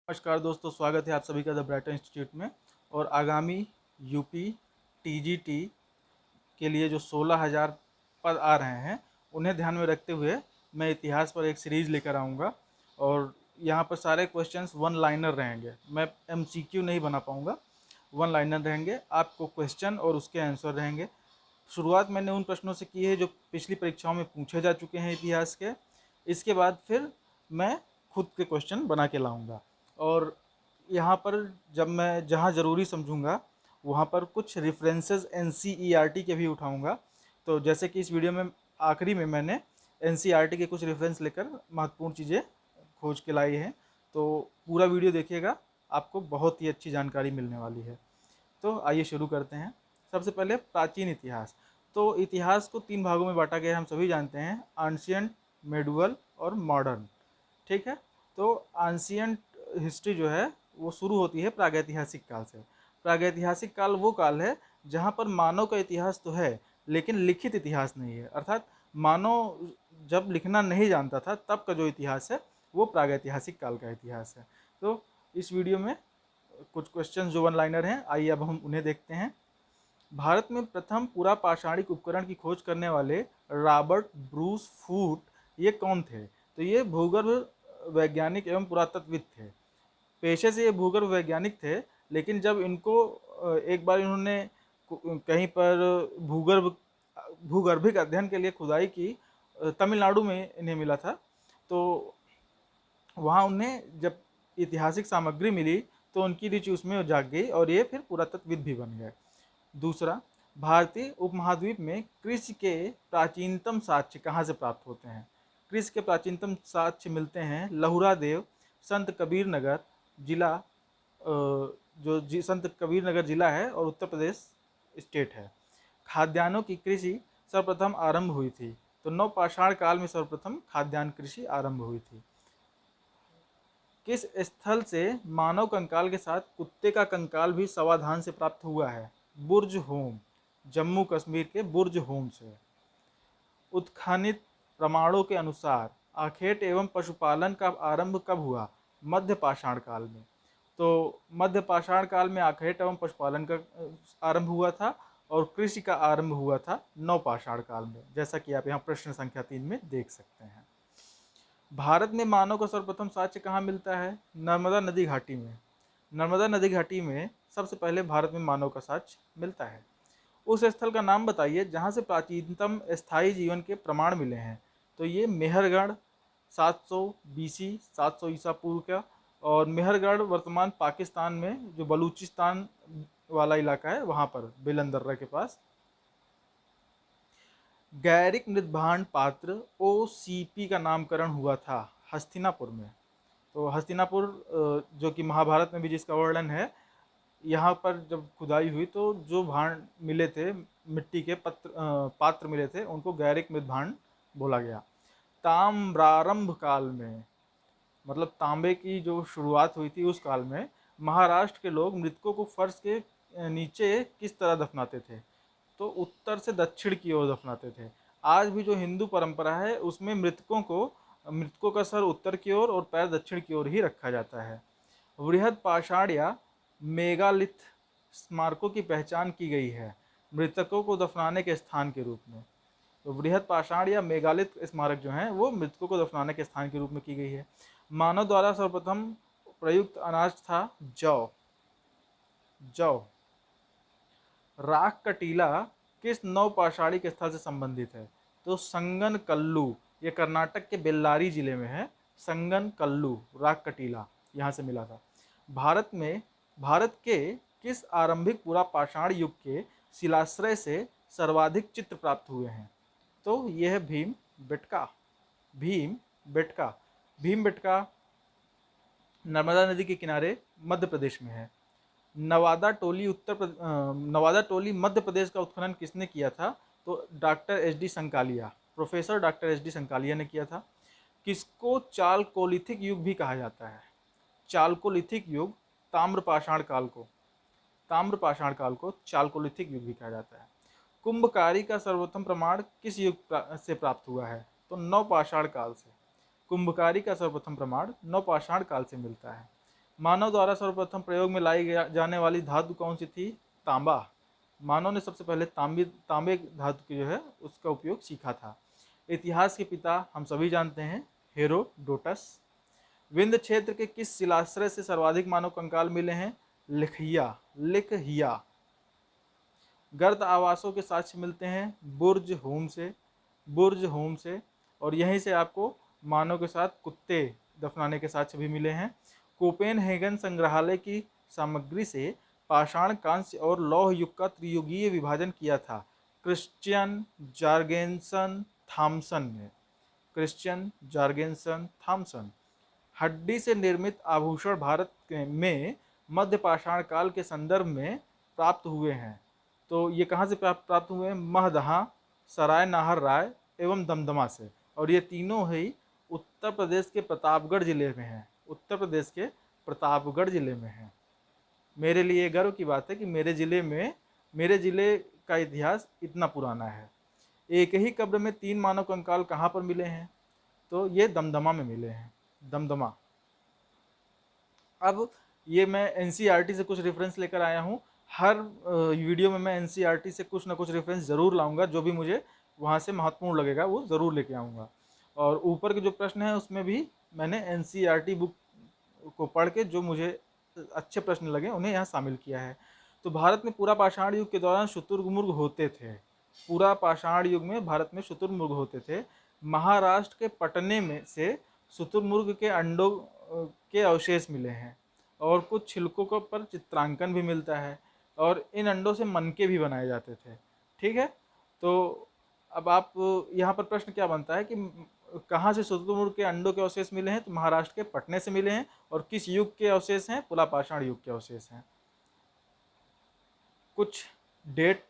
नमस्कार दोस्तों, स्वागत है आप सभी का द ब्राइटन इंस्टीट्यूट में। और आगामी यूपी टीजीटी के लिए जो 16,000 पद आ रहे हैं उन्हें ध्यान में रखते हुए मैं इतिहास पर एक सीरीज लेकर आऊँगा। और यहाँ पर सारे क्वेश्चंस वन लाइनर रहेंगे, मैं एमसीक्यू नहीं बना पाऊँगा, वन लाइनर रहेंगे। आपको क्वेश्चन और उसके आंसर रहेंगे। शुरुआत मैंने उन प्रश्नों से की है जो पिछली परीक्षाओं में पूछे जा चुके हैं इतिहास के। इसके बाद फिर मैं खुद के क्वेश्चन बना के लाऊंगा। और यहाँ पर जब मैं जहाँ ज़रूरी समझूंगा वहाँ पर कुछ रेफरेंसेस एनसीईआरटी के भी उठाऊंगा। तो जैसे कि इस वीडियो में आखिरी में मैंने एनसीईआरटी के कुछ रेफरेंस लेकर महत्वपूर्ण चीज़ें खोज के लाई हैं। तो पूरा वीडियो देखिएगा, आपको बहुत ही अच्छी जानकारी मिलने वाली है। तो आइए शुरू करते हैं। सबसे पहले प्राचीन इतिहास। तो इतिहास को तीन भागों में बांटा गया है, हम सभी जानते हैं, एंशिएंट, मेडुअल और मॉडर्न। ठीक है। तो एंशिएंट हिस्ट्री जो है वो शुरू होती है प्रागैतिहासिक काल से। प्रागैतिहासिक काल वो काल है जहाँ पर मानव का इतिहास तो है लेकिन लिखित इतिहास नहीं है, अर्थात मानव जब लिखना नहीं जानता था तब का जो इतिहास है वो प्रागैतिहासिक काल का इतिहास है। तो इस वीडियो में कुछ क्वेश्चन जो वन लाइनर हैं, आइए अब हम उन्हें देखते हैं। भारत में प्रथम पूरा पाषाणिक उपकरण की खोज करने वाले रॉबर्ट ब्रूस फूट ये कौन थे? तो ये भूगर्भ वैज्ञानिक एवं पुरातत्वविद थे। पेशे से ये भूगर्भ वैज्ञानिक थे, लेकिन जब इनको एक बार इन्होंने कहीं पर भूगर्भ भूगर्भिक अध्ययन के लिए खुदाई की, तमिलनाडु में इन्हें मिला था। तो वहाँ उन्हें जब ऐतिहासिक सामग्री मिली तो उनकी रुचि उसमें जाग गई और ये फिर पुरातत्वविद भी बन गए। दूसरा, भारतीय उपमहाद्वीप में कृषि के प्राचीनतम साक्ष्य कहाँ से प्राप्त होते हैं? कृषि के प्राचीनतम साक्ष्य मिलते हैं लहुरा देव, संत कबीर नगर जिला, संत कबीर नगर जिला है और उत्तर प्रदेश स्टेट है। खाद्यान्नों की कृषि सर्वप्रथम आरंभ हुई थी। तो नवपाषाण काल में सर्वप्रथम खाद्यान्न कृषि आरंभ हुई थी। किस स्थल से मानव कंकाल के साथ कुत्ते का कंकाल भी सावधान से प्राप्त हुआ है? बुर्ज होम, जम्मू कश्मीर के बुर्ज होम से। उत्खनित प्रमाणों के अनुसार आखेट एवं पशुपालन का आरंभ कब हुआ? मध्य पाषाण काल में। तो मध्य पाषाण काल में आखेट एवं पशुपालन का आरंभ हुआ था और कृषि का आरंभ हुआ था नवपाषाण काल में, जैसा कि आप यहाँ प्रश्न संख्या 3 में देख सकते हैं। भारत में मानव का सर्वप्रथम साक्ष्य कहाँ मिलता है? नर्मदा नदी घाटी में। नर्मदा नदी घाटी में सबसे पहले भारत में मानव का साक्ष्य मिलता है। उस स्थल का नाम बताइए जहाँ से प्राचीनतम स्थायी जीवन के प्रमाण मिले हैं। तो ये मेहरगढ़, 700 बीसी, 700 ईसा पूर्व का। और मेहरगढ़ वर्तमान पाकिस्तान में जो बलूचिस्तान वाला इलाका है वहाँ पर बेलन दर्रा के पास। गैरिक मृदभांड पात्र ओसीपी का नामकरण हुआ था हस्तिनापुर में। तो हस्तिनापुर जो कि महाभारत में भी जिसका वर्णन है, यहाँ पर जब खुदाई हुई तो जो भांड मिले थे, मिट्टी के पात्र मिले थे, उनको गैरिक मृदभांड बोला गया। ताम्रारंभ काल में, मतलब तांबे की जो शुरुआत हुई थी उस काल में, महाराष्ट्र के लोग मृतकों को फर्श के नीचे किस तरह दफनाते थे? तो उत्तर से दक्षिण की ओर दफनाते थे। आज भी जो हिंदू परंपरा है उसमें मृतकों का सर उत्तर की ओर और पैर दक्षिण की ओर ही रखा जाता है। वृहद पाषाण या मेगालिथ स्मारकों की पहचान की गई है मृतकों को दफनाने के स्थान के रूप में। तो वृहद पाषाण या मेगालिथ स्मारक जो हैं वो मृतकों को दफनाने के स्थान के रूप में की गई है। मानव द्वारा सर्वप्रथम प्रयुक्त अनाज था जौ। जौ। राख का टीला किस नवपाषाणिक स्थल से संबंधित है? तो संगन कल्लू, ये कर्नाटक के बेल्लारी जिले में है। संगन कल्लू राख का टीला यहाँ से मिला था। भारत के किस आरंभिक पूरा पाषाण युग के शिलाश्रय से सर्वाधिक चित्र प्राप्त हुए हैं? तो यह है भीम बेटका। भीम बेटका। भीम बेटका नर्मदा नदी के किनारे मध्य प्रदेश में है। नवादा टोली मध्य प्रदेश का उत्खनन किसने किया था? तो doctor H D Sankalia, professor doctor H D Sankalia ने किया था। किसको चालकोलिथिक युग भी कहा जाता है? चालकोलिथिक युग ताम्रपाषाण काल को चालकोलिथिक युग भी कहा जाता है। कुंभकारी का सर्वोत्तम प्रमाण किस युग से प्राप्त हुआ है? तो नवपाषाण काल से। कुंभकारी का सर्वप्रथम प्रमाण नवपाषाण काल से मिलता है। मानव द्वारा सर्वप्रथम प्रयोग में लाई जाने वाली धातु कौन सी थी? तांबा। मानव ने सबसे पहले तांबे धातु की जो है उसका उपयोग सीखा था। इतिहास के पिता हम सभी जानते हैं, हेरोडोटस। विंध्य क्षेत्र के किस शिलाश्रय से सर्वाधिक मानव कंकाल मिले हैं? लिखहिया। गर्द आवासों के साक्ष्य मिलते हैं बुर्ज होम से, और यहीं से आपको मानव के साथ कुत्ते दफनाने के साक्ष्य भी मिले हैं। कोपेनहेगन संग्रहालय की सामग्री से पाषाण, कांस्य और लौह युग का त्रियुगीय विभाजन किया था क्रिश्चियन जार्गेनसन थॉमसन। हड्डी से निर्मित आभूषण भारत में मध्य पाषाण काल के संदर्भ में प्राप्त हुए हैं। तो ये कहाँ से प्राप्त हुए हैं? महदहा, सराय नाहर राय एवं दमदमा से, और ये तीनों ही उत्तर प्रदेश के प्रतापगढ़ जिले में हैं। उत्तर प्रदेश के प्रतापगढ़ जिले में हैं। मेरे लिए गर्व की बात है कि मेरे जिले का इतिहास इतना पुराना है। एक ही कब्र में 3 मानव कंकाल कहाँ पर मिले हैं? तो ये दमदमा में मिले हैं, दमदमा। अब ये मैं एनसीईआरटी से कुछ रेफरेंस लेकर आया हूँ। हर वीडियो में मैं एनसीईआरटी से कुछ ना कुछ रेफरेंस ज़रूर लाऊंगा, जो भी मुझे वहाँ से महत्वपूर्ण लगेगा वो ज़रूर लेके आऊँगा। और ऊपर के जो प्रश्न हैं उसमें भी मैंने एनसीईआरटी बुक को पढ़ के जो मुझे अच्छे प्रश्न लगे उन्हें यहाँ शामिल किया है। तो भारत में पूरा पाषाण युग के दौरान शुतुरमुर्ग होते थे। पूरा पाषाण युग में भारत में शुतुरमुर्ग होते थे। महाराष्ट्र के पटने में से शुतुरमुर्ग के अंडों के अवशेष मिले हैं, और कुछ छिलकों को पर चित्रांकन भी मिलता है, और इन अंडों से मनके भी बनाए जाते थे। ठीक है, तो अब आप यहाँ पर प्रश्न क्या बनता है कि कहाँ से शुतुरमुर्ग के अंडों के अवशेष मिले हैं? तो महाराष्ट्र के पटने से मिले हैं। और किस युग के अवशेष हैं? पुरा पाषाण युग के अवशेष हैं। कुछ डेट: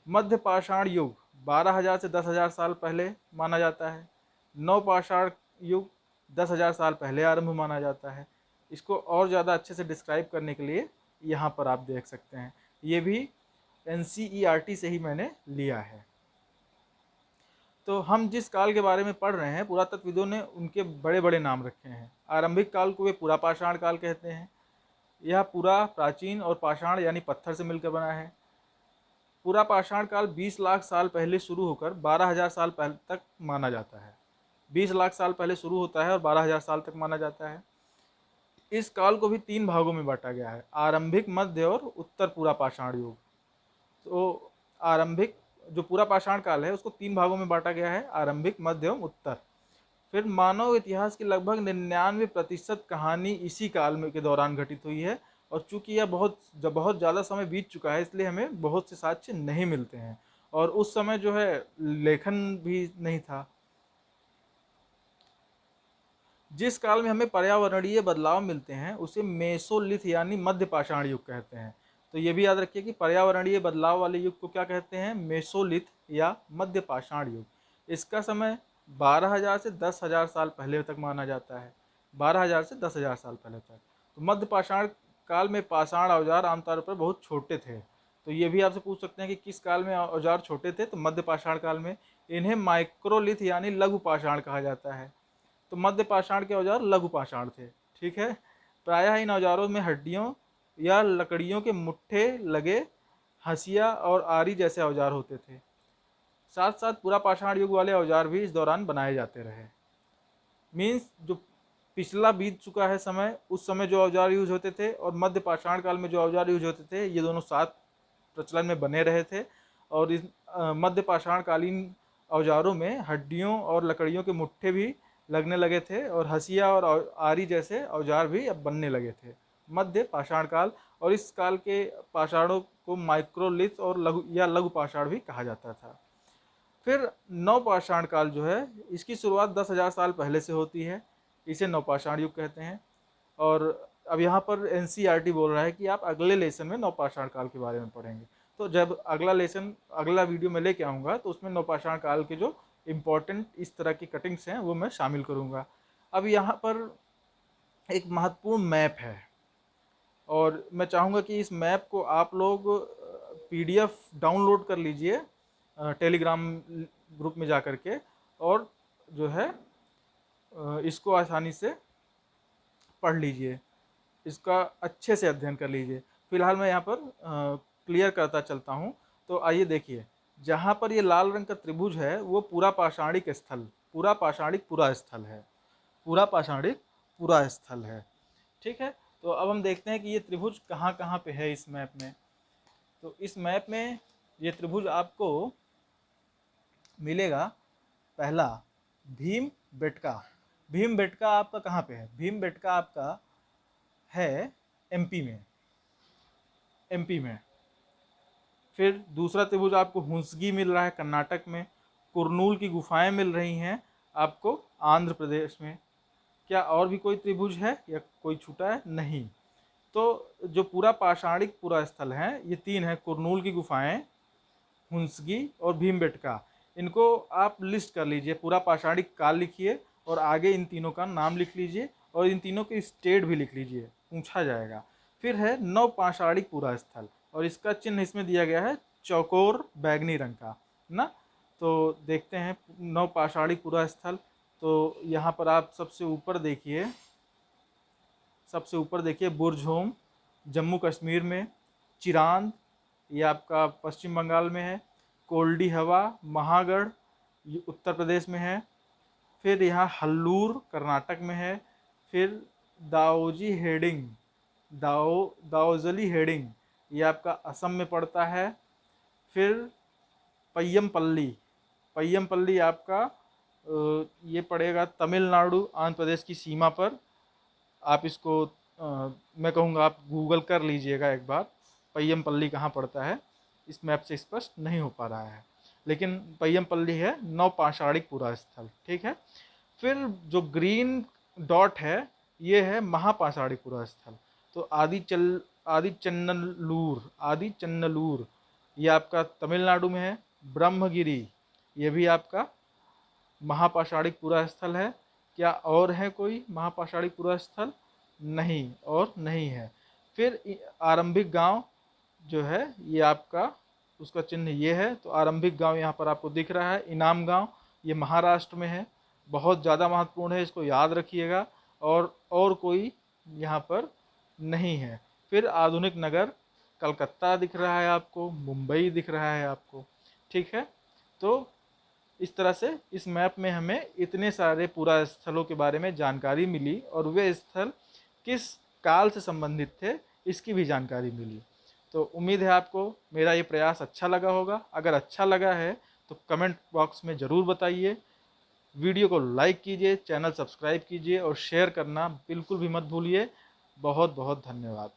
मध्य पाषाण युग 12,000 से 10,000 साल पहले माना जाता है। नव पाषाण युग 10,000 साल पहले आरंभ माना जाता है। इसको और ज़्यादा अच्छे से डिस्क्राइब करने के लिए यहाँ पर आप देख सकते हैं, ये भी एनसीईआरटी से ही मैंने लिया है। तो हम जिस काल के बारे में पढ़ रहे हैं, पुरातत्वविदों ने उनके बड़े बड़े नाम रखे हैं। आरंभिक काल को वे पुरा पाषाण काल कहते हैं। यह पूरा प्राचीन और पाषाण यानी पत्थर से मिलकर बना है। पूरा पाषाण काल 20 लाख साल पहले शुरू होकर 12,000 साल पहले तक माना जाता है। 20 लाख साल पहले शुरू होता है और 12,000 साल तक माना जाता है। इस काल को भी 3 भागों में बांटा गया है: आरंभिक, मध्य और उत्तर पूरा पाषाण युग। तो आरंभिक जो पूरा पाषाण काल है उसको 3 भागों में बांटा गया है: आरंभिक, मध्य एवं उत्तर। फिर मानव इतिहास की लगभग 99% कहानी इसी काल में के दौरान घटित हुई है, और चूंकि यह बहुत ज़्यादा समय बीत चुका है, इसलिए हमें बहुत से साक्ष्य नहीं मिलते हैं, और उस समय जो है लेखन भी नहीं था। जिस काल में हमें पर्यावरणीय बदलाव मिलते हैं उसे मेसोलिथ यानी मध्य पाषाण युग कहते हैं। तो ये भी याद रखिए कि पर्यावरणीय बदलाव वाले युग को क्या कहते हैं? मेसोलिथ या मध्य पाषाण युग। इसका समय 12,000 से 10,000 साल पहले तक माना जाता है। 12,000 से 10,000 साल पहले तक। तो मध्य पाषाण काल में पाषाण औजार आमतौर पर बहुत छोटे थे। तो ये भी आपसे पूछ सकते हैं कि किस काल में औजार छोटे थे? तो मध्य पाषाण काल में। इन्हें माइक्रोलिथ यानी लघु पाषाण कहा जाता है। तो मध्य पाषाण के औजार लघु पाषाण थे। ठीक है, प्रायः इन औजारों में हड्डियों या लकड़ियों के मुट्ठे लगे हंसिया और आरी जैसे औजार होते थे। साथ साथ पूरा पाषाण युग वाले औजार भी इस दौरान बनाए जाते रहे। मीन्स जो पिछला बीत चुका है समय, उस समय जो औजार यूज होते थे और मध्य पाषाण काल में जो औजार यूज होते थे, ये दोनों साथ प्रचलन में बने रहे थे। और इस मध्य पाषाण कालीन औजारों में हड्डियों और लकड़ियों के मुट्ठे भी लगने लगे थे, और हंसिया और आरी जैसे औजार भी अब बनने लगे थे। मध्य पाषाण काल, और इस काल के पाषाणों को माइक्रोलिथ और लघु पाषाण भी कहा जाता था। फिर नवपाषाण काल जो है, इसकी शुरुआत 10,000 साल पहले से होती है। इसे नवपाषाण युग कहते हैं। और अब यहाँ पर एनसीईआरटी बोल रहा है कि आप अगले लेसन में नवपाषाण काल के बारे में पढ़ेंगे। तो जब अगला वीडियो में लेके आऊँगा तो उसमें नवपाषाण काल के जो इम्पोर्टेंट इस तरह की कटिंग्स हैं वो मैं शामिल करूँगा। अब यहाँ पर एक महत्वपूर्ण मैप है, और मैं चाहूँगा कि इस मैप को आप लोग पीडीएफ डाउनलोड कर लीजिए टेलीग्राम ग्रुप में जा कर के, और जो है इसको आसानी से पढ़ लीजिए। इसका अच्छे से अध्ययन कर लीजिए। फिलहाल मैं यहाँ पर क्लियर करता चलता हूँ। तो आइए देखिए, जहाँ पर ये लाल रंग का त्रिभुज है वो पूरा पाषाणिक स्थल, पूरा पाषाणिक पूरा स्थल है, पूरा पाषाणिक पूरा स्थल है। ठीक है, तो अब हम देखते हैं कि ये त्रिभुज कहाँ कहाँ पे है इस मैप में। तो इस मैप में ये त्रिभुज आपको मिलेगा। पहला, भीम बेटका। भीम बेटका आपका कहाँ पे है? भीम बेटका आपका है एमपी में, एमपी में। फिर दूसरा त्रिभुज आपको हुंसगी मिल रहा है कर्नाटक में। कुरनूल की गुफाएं मिल रही हैं आपको आंध्र प्रदेश में। क्या और भी कोई त्रिभुज है या कोई छूटा है? नहीं। तो जो पूरा पाषाणिक पूरा स्थल है ये तीन है, कुरनूल की गुफाएं, हुंसगी और भीमबेटका। इनको आप लिस्ट कर लीजिए, पूरा पाषाणिक काल लिखिए और आगे इन तीनों का नाम लिख लीजिए और इन तीनों के स्टेट भी लिख लीजिए, पूछा जाएगा। फिर है नव पाषाणिक पूरा स्थल और इसका चिन्ह इसमें दिया गया है चौकोर बैगनी रंग का ना। तो देखते हैं नव पाषाणिक पूरा स्थल। तो यहाँ पर आप सबसे ऊपर देखिए, सबसे ऊपर देखिए बुरझोम जम्मू कश्मीर में, चिरांद ये आपका पश्चिम बंगाल में है, कोल्डी हवा महागढ़ ये उत्तर प्रदेश में है, फिर यहाँ हल्लूर कर्नाटक में है, फिर दाओजी हेडिंग, दाओजली हेडिंग ये आपका असम में पड़ता है, फिर पय्यमपल्ली, पय्यमपल्ली आपका ये पड़ेगा तमिलनाडु आंध्र प्रदेश की सीमा पर। आप इसको मैं कहूँगा आप गूगल कर लीजिएगा एक बार, पय्यमपल्ली कहाँ पड़ता है, इस मैप से स्पष्ट नहीं हो पा रहा है, लेकिन पय्यमपल्ली है नव पाषाणिक पूरा स्थल। ठीक है, फिर जो ग्रीन डॉट है ये है महापाषाणिक पूरा स्थल। तो आदि चन्नलूर ये आपका तमिलनाडु में है, ब्रह्मगिरी ये भी आपका महापाषाणिक पूरा स्थल है। क्या और है कोई महापाषाणिक पूरा स्थल? नहीं, और नहीं है। फिर आरंभिक गांव जो है ये आपका, उसका चिन्ह ये है। तो आरंभिक गांव यहाँ पर आपको दिख रहा है, इनाम गांव, ये महाराष्ट्र में है, बहुत ज़्यादा महत्वपूर्ण है, इसको याद रखिएगा। और कोई यहाँ पर नहीं है। फिर आधुनिक नगर कलकत्ता दिख रहा है आपको, मुंबई दिख रहा है आपको। ठीक है, तो इस तरह से इस मैप में हमें इतने सारे पूरा स्थलों के बारे में जानकारी मिली और वे स्थल किस काल से संबंधित थे इसकी भी जानकारी मिली। तो उम्मीद है आपको मेरा ये प्रयास अच्छा लगा होगा। अगर अच्छा लगा है तो कमेंट बॉक्स में ज़रूर बताइए। वीडियो को लाइक कीजिए, चैनल सब्सक्राइब कीजिए और शेयर करना बिल्कुल भी मत भूलिए। बहुत बहुत धन्यवाद।